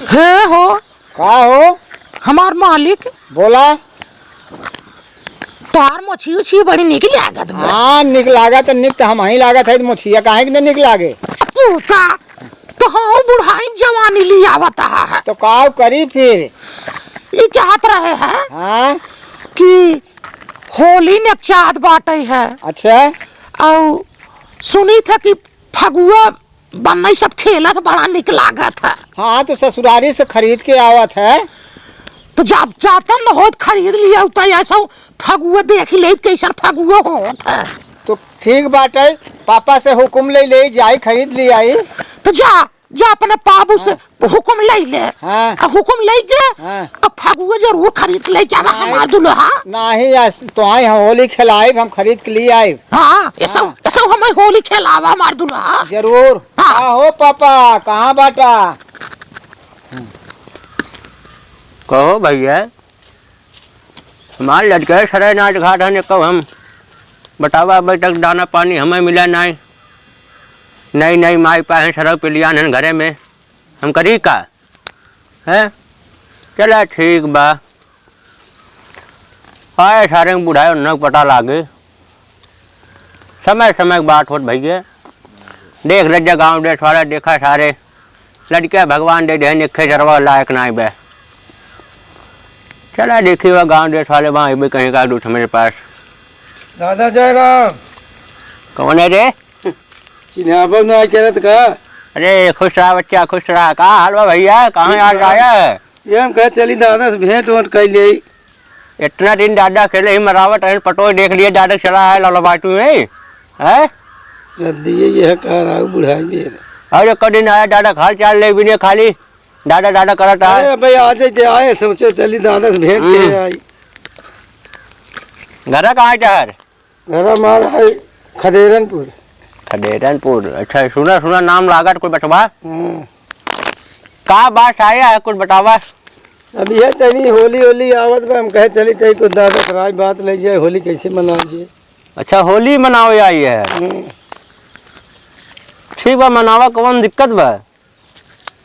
है हो का हो हमार मालिक बोला। तार मछी उछी बड़ी निक लागत बा। हाँ निक लागत निक तो हम ही लागत है मछिया काहे के निक लागे। पूता तो हाँ बुढ़ाई जवानी ली आवता है तो का करी फिर। ये क्या हाथ रहे है हाँ कि होली ने चाँद बाटे है। अच्छा और सुनी था कि फगुआ बनने सब खेलत बड़ा निक लागत है। हाँ तो ससुरारी से खरीद के आवत है। तो जब जाता न होत खरीद लिया तो ऐसा फगुआ देख ले कैसन फगुआ होत है। तो ठीक बाटे पापा से हुकुम ले जाई खरीद ली आई। तो जा जा अपने बाबू से हुकुम ले ले। हाँ हुकुम ले के हाँ अब फगुआ जरूर खरीद के लेके आवा हमार दुल्हा। नहीं तो आई होली खिलाई हम खरीद के लिए आए। हाँ ऐसा ऐसा हमें होली खेलावा हमार दुल्हा जरूर। हाँ हो पापा कहाँ बाटा। कहो भैया हमारे लड़के सरे नाच घाट है कब हम बतावा अभी तक दाना पानी हमें मिला नहीं। नहीं नहीं माई पाए सड़क पे लिया है घरे में हम करी का है। चला ठीक बा आए सारे बुढ़ाए न पता लागे समय समय बात होत भैया। देख रजा गाँव देश वाला देखा सारे लड़के भगवान दे दे निखे चरवा लायक ना बे। चला देखी वह गाँव देश वाले वहाँ भी कहीं का दूठ मेरे पास। दादा जय राम। कौन है रे। चिन्हाबो ना करत का। अरे खुश रहा बच्चा खुश रहा। कहाँ हाल बा भैया कहाँ आज आया है। ये हम कहे चली दादा से भेंट वोट कर ले। इतना दिन दादा खेले ही मरावट है पटो देख लिए दादा चला है लाला बाटू में है। दिए ये कह रहा हूँ बुढ़ाई मेरे। अरे कभी आया दादा खाल चाल ले भी नहीं खाली दादा दादा करता है। भाई आ जाते आए सोचो चली दादा से भेंट के आई। घर कहाँ चार घर हमारा है खदेरनपुर। खडेरनपुर अच्छा सुना सुना नाम लागत कोई बटवा। हाँ। का बात आया है कुछ बतावा। अब यह तनी होली होली आवत बा हम कहे चली तई कुछ दादा कराई बात ले जाए होली कैसे मना जाए। अच्छा होली मनाओ आई है ठीक बा मनावा कौन दिक्कत बा।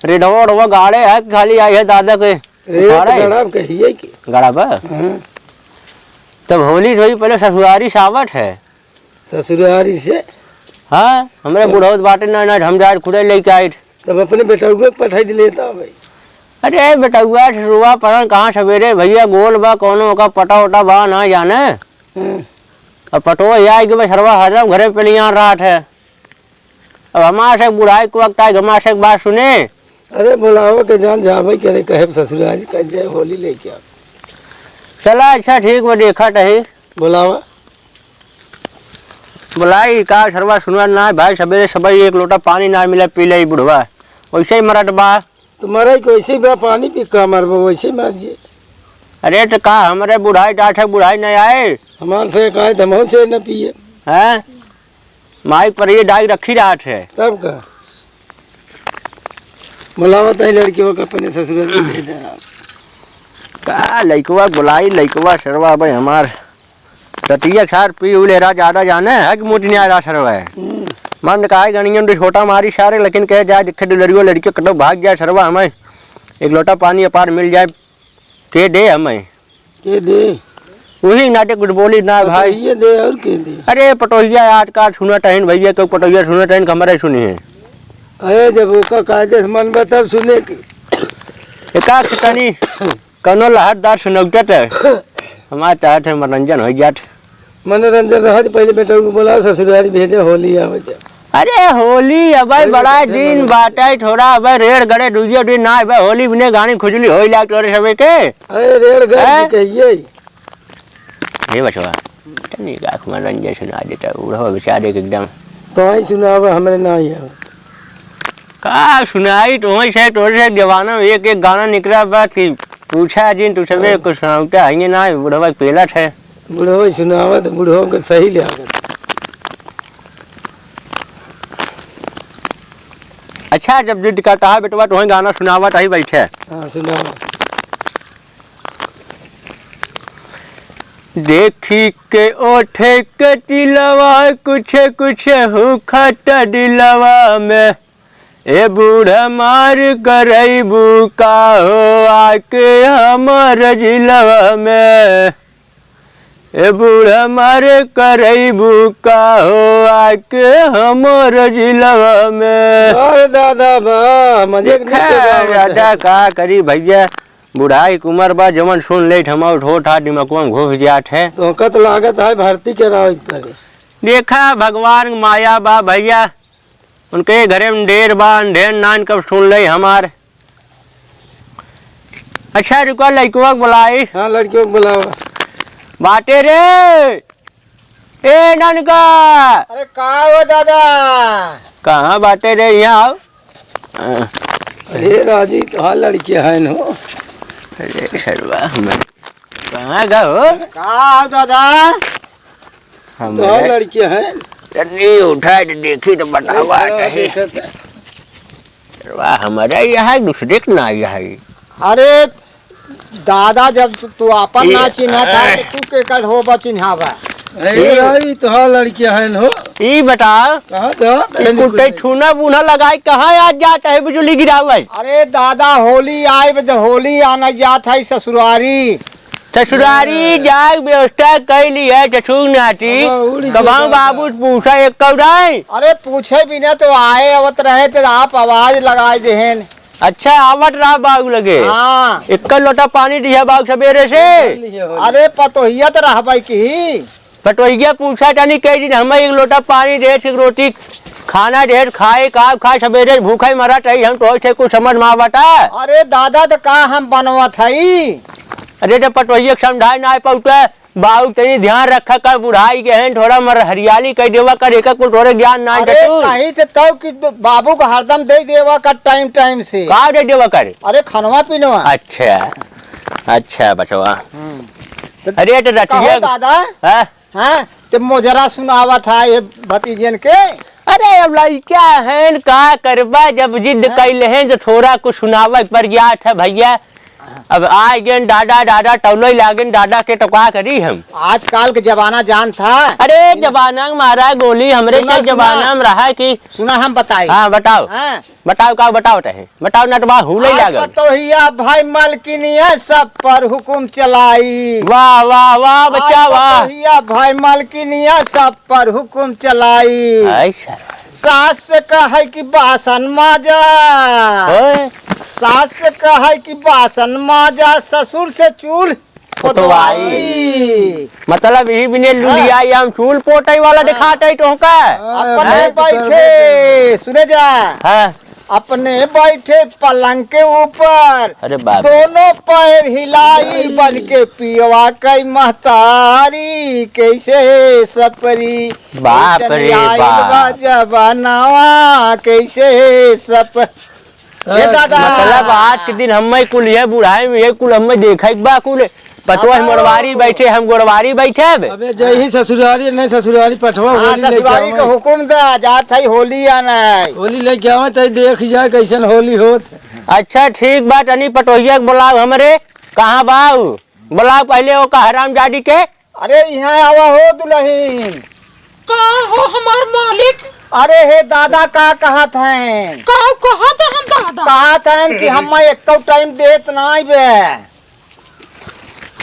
रेडवा गाड़े है खाली आई है दादा के गड़ा कहिए कि गड़ा बा। तब होली से भी पहले ससुरारी सावट है ससुरारी से। हाँ हमारे बुढ़ौत बाटे ना ना हम जाए खुदे लेके आए। तब अपने बेटा को पठाई लेता भाई। अरे बेटुआ शुरुआ पर कहाँ सवेरे भैया गोल बा कोनो का पटा वटा बा ना जाने। अब पटो या कि सरवा हरदम घरे पे लिया रहा है। अब हमारे से बुढ़ाई के वक्त आए हमारे से बात सुने। अरे बुलाओ के जान जा भाई करे कहे ससुरारी कह जाए होली लेके आ। चला अच्छा ठीक वो देखा टही बुलावा बुलाई का सरवा सुनवा ना भाई सवेरे सभी एक लोटा पानी ना मिला पी ले बुढ़वा वैसे ही मरट बा। तुम्हारा को ऐसे ही पानी पी का मारबो वैसे ही मारिए। अरे तो का हमारे बुढ़ाई डाठ बुढ़ाई नहीं आए हमारे से कहे धमो से न पिए हैं माइक पर ये डाई रखी रहा है। तब का बुलावा तय लड़कियों का अपने ससुराल में भेजा। का लइकवा बुलाई लइकवा सरवा भाई हमार रतिया खार पी उले रा ज्यादा जाने है कि मोटी नहीं आ रहा सरवा है। मन कहा गणियन तो छोटा मारी सारे लेकिन कहे जाए दिखे डुलरियो लड़के कटो भाग जाए सरवा हमें एक लोटा पानी अपार मिल जाए के दे हमें के दे वही नाटे कुछ बोली ना भाई ये दे और के दे। अरे पटोहिया आज का सुना टहन भैया क्यों पटोहिया सुना टहन हमारे सुनी है। अरे जब वो कायदे से मन बता सुने की एकाक तनी कनो लहरदार सुनौटत है हमारे चाहत है मनोरंजन हो जात। मनोरंजन रहा पहले बेटा को बोला ससुराल भेजे होली आवे जा। अरे होली अब बड़ा दिन बाटे थोड़ा अब रेड़ गड़े दूसरे दिन ना अब होली बिने गानी खुजली हो लाग तोरे सबे के। अरे रेड़ गड़े कहिए ये बचवा तनी का मनोरंजन सुना देता उड़ो बेचारे एकदम तो ही सुनावे हमरे ना ही का सुनाई तो वही से तोरे से जवाना एक एक गाना निकला बात की पूछा जिन तू सबे कुछ सुनाता है ना बुढ़वा पेला है। बुढ़ो सुनावा तो बुढ़ो को सही ले आगे। अच्छा जब जिद का कहा बेटवा तो गाना सुनावा तो ही बैठे। हाँ सुनावा। देखी के ओठे के तिलवा कुछ कुछ हुखट दिलवा में ए बूढ़ा मार करैबू का हो आके हमर जिलवा में, ए बूढ़ा मार करैबू का हो आके हमर जिलवा में। अरे दादा बा मजे दादा का करी भैया, बुढ़ाई की उम्र बा, जमन सुन ले हम ठोठा दिमागवा में घुस जात है। तो कत लागत है भर्ती कराओ पर। देखा भगवान माया बा भैया, उनके घरे में ढेर बा, ढेर नान कब सुन ले हमार। अच्छा रुको लड़कुआ बुलाई। हाँ लड़कियों को बुलाओ। बाटे रे ए नानका। अरे का हो दादा? कहाँ बाटे रे, यहाँ आओ। अरे राजी तो हाँ लड़कियां है नो। अरे सरवा मैं कहाँ गए हो? का हो दादा? तो हाँ लड़कियां हैं। नहीं उठा तो देखी तो बतावा नहीं। सरवा हमारा यहाँ दूसरे का ना यहाँ। अरे दादा जब तू अपन ना चिन्हा था तो तू के कर हो बा चिन्हावा। अरे राजी तो हाँ लड़कियां हैं नो। ये बताओ कहाँ जाते हैं? कुत्ते छूना बूना लगाए कहाँ आज जाता है बिजली गिरा हुआ है? अरे दादा होली आए होली आना जात है ससुरारी। ससुरारी जाग व्यवस्था कैली है चछू नाची। कबाऊ बाबू पूछा एक कौड़ाई। अरे पूछे बिना तो आए अवत रहे तो आप आवाज लगाए देहन। अच्छा आवट रहा बाबू लगे। हाँ एक लोटा पानी दिया बाबू सवेरे से। अरे पतोहिया तो रह की पटोहिया पूछा जानी कई दिन हमें एक लोटा पानी दे, एक रोटी खाना ढेर खाए का खाए सवेरे भूखा ही मरा चाहिए हम तो कुछ समझ में आवता। अरे दादा तो का हम बनवा थई। अरे तो पटोहिया समझाए ना पाउता बाबू तेनी ध्यान रखा कर, बुढ़ाई के हैं थोड़ा मर हरियाली कह देवा कर, एक कुछ थोड़े ज्ञान ना कहीं से तब कि बाबू को हरदम दे देवा कर टाइम टाइम से। का दे देवा कर? अरे खनवा पीनवा। अच्छा अच्छा बचवा। अरे तो रतिया दादा हाँ? हाँ तो मोजरा सुनावा था ये भतीजन के। अरे अब लड़का है का करबा, जब जिद कैले हैं जो थोड़ा कुछ सुनावा पर गया था भैया। अब आए गए दादा दादा टौलो लागन दादा के तो का करी हम। आजकल के जमाना जान था। अरे जमाना में मारा गोली हमरे के जमाना में रहा कि सुना हम बताई। हाँ बताओ। हाँ? बताओ का बताओ है बताओ ना तो बा हुले लागल। तो हिया भाई मलकिनिया सब पर हुकुम चलाई। वाह वाह वाह बच्चा वाह। हिया भाई मलकिनिया सब पर हुकुम चलाई। अच्छा सास से कहे कि बासन माजा, सास से कहे कि बासन माजा, ससुर से चूल पोतवाई। मतलब ही बिने लुलिया हम चूल पोटाई वाला दिखाते तो का। अपने बैठे सुने जा। हाँ अपने बैठे पलंग के ऊपर, अरे बाप दोनों पैर हिलाई बन के पियवा कई महतारी कैसे सपरी। बाप रे बाप। जबानावा कैसे सप। ये दादा मतलब आज के दिन हम कुल ये बुढ़ाई में ये कुल हम देखा बा कुल पतवा मोरवारी बैठे हम गोरवारी बैठे। अबे जय ही ससुरारी नहीं ससुरारी पठवा होली ससुरारी का हुकुम दा जात है होली आना। होली लेके आवे तो देख जाए कैसन होली होत। अच्छा ठीक बात अनी पटोहिया बुलाओ हमरे। कहाँ बाऊ बुलाओ पहले वो का हराम जादी के। अरे यहाँ आवा हो दुल्हन। का हो हमार मालिक? अरे हे दादा का कहा था हम दादा कहा था कि हम एक टाइम देत ना बे।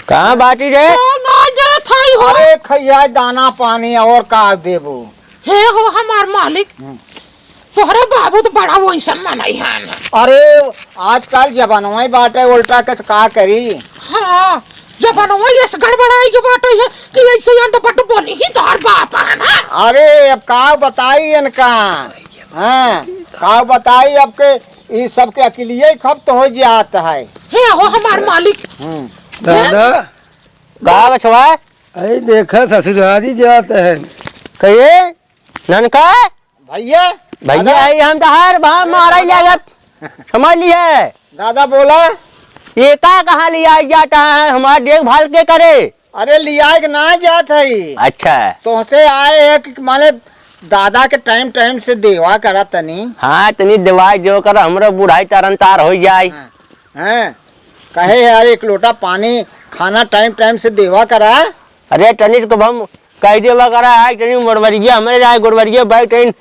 कहाँ बाटी रे? अरे खैया दाना पानी और का देबू। हे हो हमार मालिक, तोहरे बाबू तो बड़ा वैसा मनाई है ना। अरे आजकल जबानवा बाटे उल्टा के का करी। हाँ जबानवा ये गड़बड़ाई के बाटे है कि ऐसे अंडा पट्टू बोली ही तोहर बाप है ना। अरे अब का बताई इनका। हाँ का बताई अब के ये सब के अकेलिए खप तो हो जाता है। हे हो हमार मालिक। दादा का बचवा अरे देखा ससुरारी जाते हैं कहिए ननका भैया। भैया आई हम तो हर भाव मारा ही लागत समझ लिए। दादा बोला ये का कहाँ लिया जाता है हमारा देखभाल के करे। अरे लिया ना जात है। अच्छा तो से आए है कि माने दादा के टाइम टाइम से देवा करा तनी। हाँ तनी दवाई जो कर हमरो बुढ़ाई तरन तार हो जाए। हैं कहे यार एक लोटा पानी खाना टाइम टाइम से देवा करा। अरे तनिक को हम कह देवा करा है तनी मोरवरिया हमारे जाए गोरवरिया भाई तनी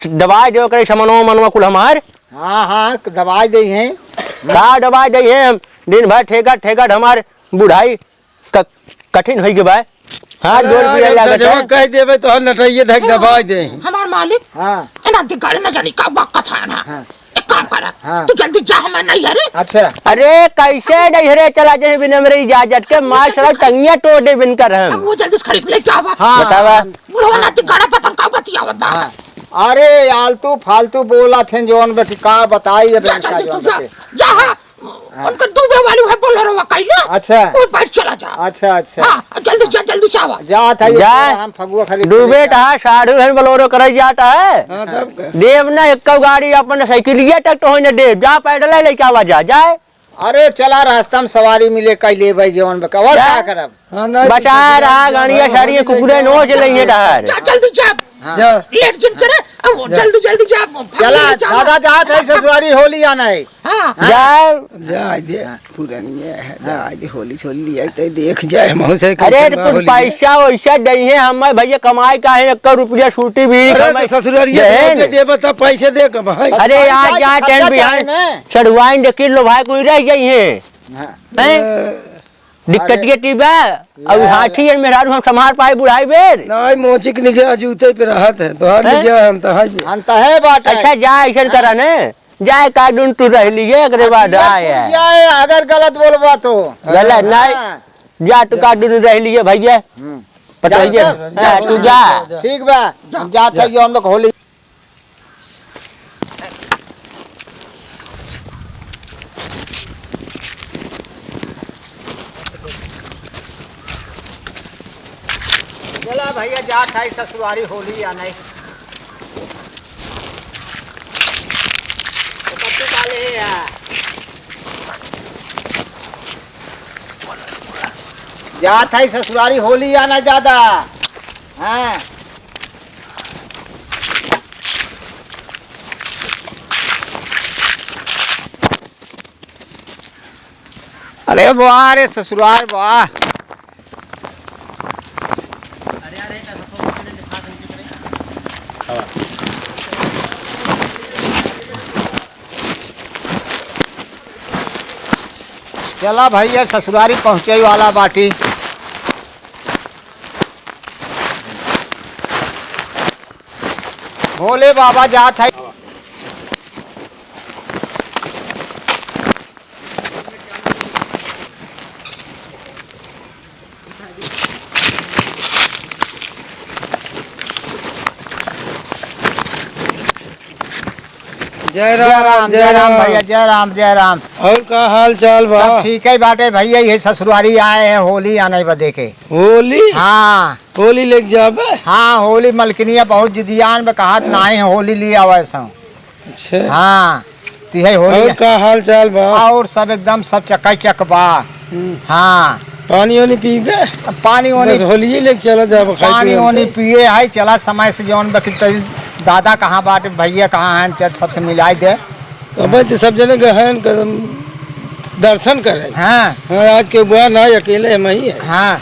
दवाई जो करे समनवा मनवा कुल हमार। हाँ हाँ दवाई दी है। का दवाई दे है दिन भर ठेका ठेका हमार बुढ़ाई कठिन हो गए। हाँ जोड़ दिया लागत है। कह देवे तो हम नटइए धक दबाई दे। हमार मालिक हाँ एना दिगाड़े न जानी का वक्त था ना। हाँ। एक काम कर हाँ। तू जल्दी जा हमें नहीं है रे। अच्छा अरे कैसे नहीं रे चला जाए बिना मेरी इजाजत के मार सारा टंगिया तोड़ दे बिन कर अब हम। वो जल्दी से खरीद ले क्या हुआ। हाँ बतावा। बुढ़वा ना दिगाड़ा पतंग का बतियावत बा। हाँ। अरे आलतू फालतू बोला थे जोन बे कि का बताई अब जा इनका जल्दी तू जोन जा। बे। जा हाँ। उनका दूबे वाली है बोलेरो वा कइले। अच्छा वो बैठ चला जा। अच्छा अच्छा हाँ जल्दी से आवा। जा था ये जा। हम फगुआ खरीद डूबे टहा साढ़ू घन बलोरो कर जाता है। हां तब का। देव ना एक गाड़ी अपन साइकिलिया तक तो होने दे जा पैदल लेके आवा जा जाए। अरे चला रास्ता में सवारी मिले कई ले भाई जीवन में और क्या करब। हां नहीं बचा रहा गाड़िया साड़िया कुकुरे नोच लेंगे डहार। जा जल्दी जा। जा लेट जिन करे अब जल्दी जा। चला दादा जा था ससुरारी होली आना है। हाँ जाए जा दे पुरानी है जा दे होली छोली आई ते देख जाए महु से। अरे कुछ पैसा वैसा नहीं है हमें भैया कमाई का है 1 रुपया छूटी भी अरे ससुरारिया दे बता पैसे दे के भाई। अरे यहाँ जा टेन बिहान चढ़वाइन किलो भाई कोई रह जाइए दिक्कत ये टीबा अब हाथी मेरा हम संभाल पाए बुढ़ाई बेर। नहीं मोचिक निगे जूते पे रहत है तो हां निगे हम तो हाई अंत है बात। अच्छा जा ऐसा करा ने जाए कार्टून तू रह लिए एकरे बाद आए अगर गलत बोलबा तो गलत नहीं जा तू कार्टून रह लिए भैया बताइए तू जा। ठीक बा हम जात है जो हम लोग होली। चला भैया जात है ससुरारी होली आना है। जात है ससुरारी होली आना ज्यादा। हाँ अरे वाह रे ससुराल वाह। चला भैया ससुरारी पहुंचे वाला बाटी। भोले बाबा जात है। जय राम भैया जय राम जय राम। और का हाल चाल बा। सब ठीक है बाटे भैया ये ससुरारी आए हैं होली आने बदे के। होली हाँ होली लेके जाबे। हाँ होली मलकिनिया बहुत जिदियान में कहा नहीं है होली ले आवे सो। अच्छा हाँ तिहे होली। और का हाल चाल बा। और सब एकदम सब चकाचक बा। हाँ पानी वानी पीबे। पानी वानी बस होली लेके चला जाबे। पानी वानी पिए है चला समय से जौन बकी दादा कहाँ बाटे भैया कहाँ हैं चल सबसे मिलाई दे। तो सब जने गहन कदम दर्शन करे। हाँ हाँ आज के बुआ ना अकेले हम ही है। हाँ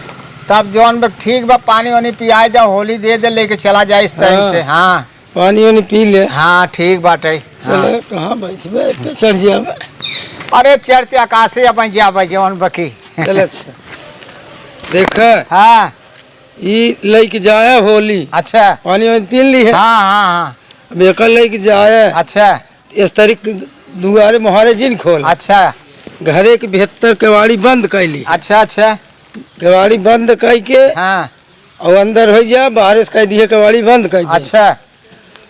तब जौन बक ठीक बा पानी वानी पियाई दे होली दे दे लेके चला जाए इस टाइम हाँ। से। हाँ पानी वानी पी ले। हाँ ठीक बाटे। हाँ। चले कहाँ बैठबे पे चढ़ जाबे। अरे चढ़ते आकाशे अपन जाबे जौन बकी। चल अच्छा देख हाँ ई लेके जाए होली। अच्छा पानी वानी पी ली है। हाँ हाँ हाँ अब एक लेके जाए अच्छा इस तारीख दुआरे मोहरे जिन खोल अच्छा घरे के भीतर केवाड़ी बंद कैली। अच्छा अच्छा केवाड़ी बंद कई के हाँ और अंदर हो जा बाहर से कह दिए केवाड़ी बंद कर दिए। अच्छा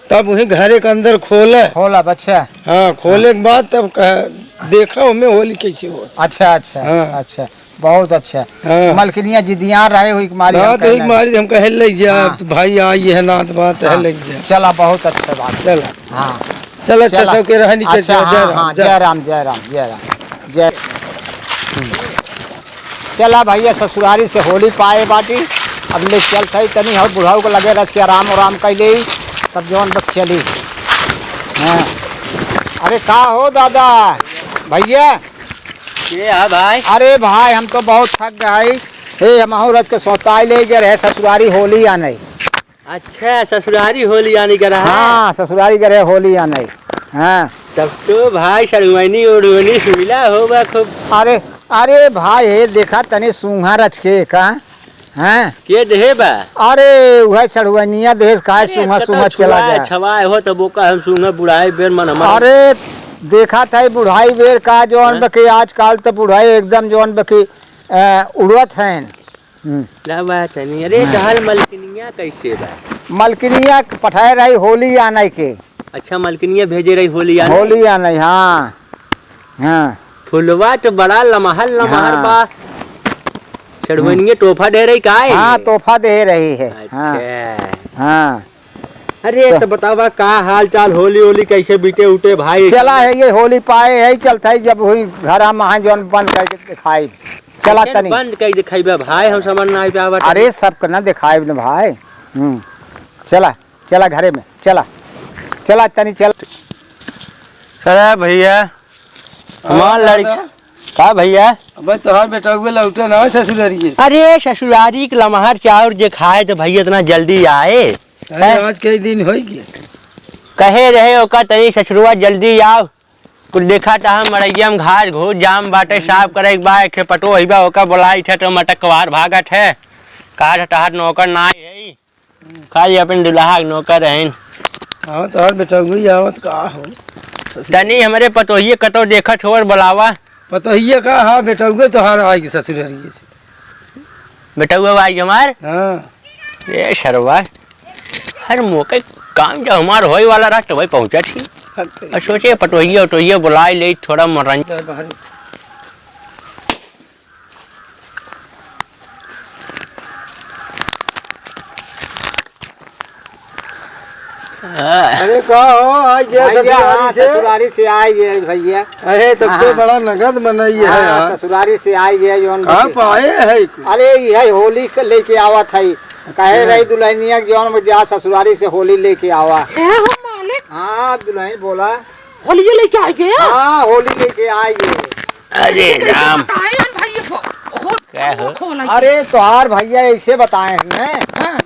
तब वही घरे के अंदर खोले। खोला बच्चा। हाँ खोले के बाद तब देखा हमें होली कैसे हो। अच्छा अच्छा हाँ। अच्छा बहुत अच्छा। हाँ। मलकिनिया जिदियान रहे हुई मारी हाँ हम तो एक कहना। मारी हम कहे ले जा हाँ। तो भाई आई है नात बात है हाँ। ले जा। चला बहुत अच्छा बात। चल हाँ चल अच्छा चला। सब के रहनी के अच्छा, जय हाँ, राम हाँ, जय जय राम जय राम जय राम जय। चला भैया ससुरारी से होली पाए बाटी अब ले चल सही तनी हो बुढ़ाऊ को लगे रच के आराम आराम कैले तब जौन बस चली। हाँ अरे का हो दादा भैया। ये है भाई। अरे भाई हम तो बहुत थक गए हे हम रच के सोचता ले गए रहे ससुरारी होली आने। अच्छा ससुरारी होली आने का रहा। हाँ ससुरारी गए होली आने। हाँ तब तो भाई शर्मनी उड़वनी सुविला होगा खूब। अरे अरे भाई हे देखा तने सूंघा रच के का हैं के देहे बा अरे वह सड़वनिया देश का सूंघा सूंघा चला गया छवाए हो तब का हम सूंघा बुढ़ाई बेर मन हमारा। अरे देखा था बुढ़ाई बेर का जौन बके आजकल तो बुढ़ाई एकदम जौन बके उड़वत हैं। क्या बात है नहीं। अरे जहल मलकिनिया कैसे बा? मलकिनिया पठाए रही होली आने के। अच्छा मलकिनिया भेजे रही होली आने हाँ हाँ। फुलवा तो बड़ा लमहर लमहर हाँ। बा। चढ़वनिया तोहफा दे रही का है? हाँ तोहफा दे रही है। अच्छा हाँ अरे तो बतावा का हाल चाल होली होली कैसे बीते उठे भाई? चला है ये होली पाए है चलता है जब हुई घर महा जौन बंद करके दिखाई चला तनी बंद कर दिखाई भाई हम समझ ना आवे। अरे सबको ना दिखाई न भाई। चला चला घरे में चला चला तनी चल। अरे भैया हमार लड़का का भैया अब तोहार बेटा हुए लौटे ना ससुरारी से। अरे ससुरारी के लमहर चाउर जे खाए तो भैया इतना जल्दी आए। अरे आज कई दिन हो गए कहे रहे ओका तनी ससुरवा जल्दी आओ कुछ देखा था हम मरैया में घास घूस जाम बाटे साफ करे एक बार खे पटो हिबा ओका बोलाई थे तो मटकवार भागत है काज टहर नौकर ना है खाली अपन दुल्हा नौकर हैं। हाँ तोहार बेटा हुई आवत का हो तनी हमारे पतोहिए कतो देखत होर बुलावा पता ही का। हाँ बेटा हुए तोहार आएगी ससुरारी से। बेटा हुआ भाई हमार हाँ ये शर्वा हर मौके काम जब हमार होए वाला रहा तो भाई पहुंचा थी और सोचे पटोहिए उटोहिए बुलाए ले थोड़ा मनोरंजन। अरे का हो आज गया ससुरारी से आई है भैया। अरे तब तो बड़ा नगद बनाई है यार। ससुरारी से आई है जौन कहाँ पाए है? अरे यही होली लेके आवा था कहे रही दुल्हनिया जौन जा ससुरारी से होली लेके आवा। हाँ दुल्हन बोला होली लेके आ गए। हाँ होली लेके आएंगे। अरे राम क्या हो? अरे तोहार भैया ऐसे बताए हैं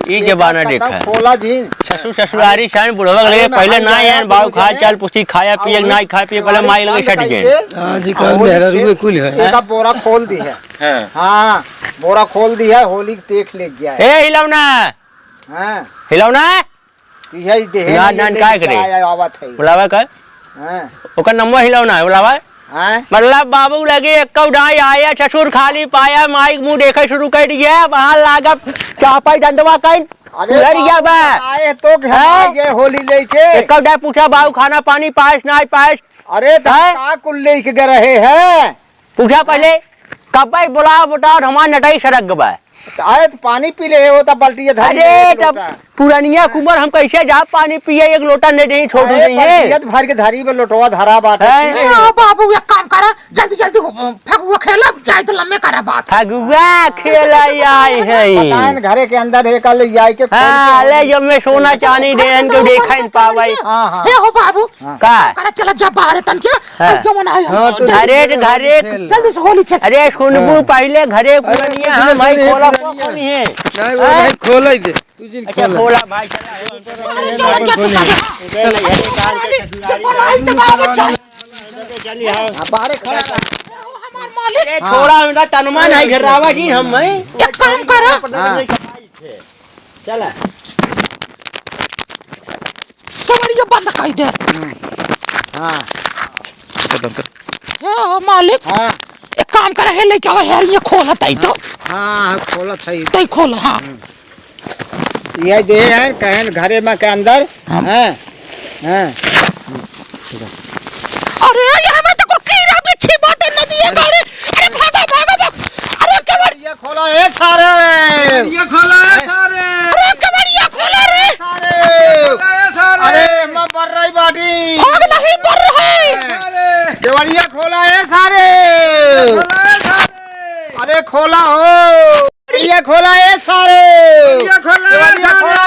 ये जमाना देखा खोला जी ससुर ससुरारी शान बुढ़वा लगे पहले ना यार बाऊ खा चल पूछी खाया पिए ना खाया पिए पहले माई लगे छट गए। हाँ जी कल मेहरा रुए कुल है। एक बोरा खोल दी है। हाँ बोरा खोल दी है होली देख ले गया। ए हिलौना हाँ हिलौना यही देह ना नान काय करे आवत है बुलावा कर हाँ ओकर नंबर हिलौना है बुलावा मतलब बाबू लगे एक डाई आया ससुर खाली पाया माइक मुंह देखे शुरू कर दिया वहां लागा चापा डंडवा कर आए तो घर होली लेके एक डाई पूछा बाबू खाना पानी पास ना पास। अरे का कुल लेके गए रहे हैं पूछा पहले कब बुला बुटा हमारा नटाई सड़क गबा आए तो पानी पी ले होता बाल्टी अरे तब पुरानिया कुमार हम कैसे जा पानी पिए एक लोटा नहीं छोड़ नहीं है भर के धारी में लोटवा धरा बात बाबू एक काम करा जल्दी जल्दी फगुआ खेला जाए तो लम्बे करा बात। फगुआ खेला आई है घरे के अंदर है कल जाए के ले जब मैं सोना चांदी देन को देखा नहीं पावाई। हे हो बाबू का करा चला जा बाहर तन के जमन आए। अरे घरे जल्दी से होली खेल। अरे सुनबू पहले घरे पुरानिया हम भाई खोला नहीं है नहीं वो भाई खोल ही दे तू जिन अच्छा खोला भाई बाहर खड़ा हमार मालिक थोड़ा मेरा तनमा नहीं घरावा जी हम एक काम करा चला कमरिया बंद कर दे। हाँ हे हो मालिक हाँ एक काम करा है लेके आओ यार ये खोला तई तो हाँ खोला था तई खोला। हाँ ये दे है कहन घरे में के अंदर हैं हैं अरे ये हमें तो कोई कीड़ा बिच्छी बाटे नदी है गाड़ी। अरे भागा भागा अरे कमरिया खोला है सारे ये खोला है सारे। अरे कमरिया खोला रे सारे अरे मैं पर रही बाटी भाग नहीं पर है देवलिया खोला है सारे अरे खोला हो ये खोला है सारे खोला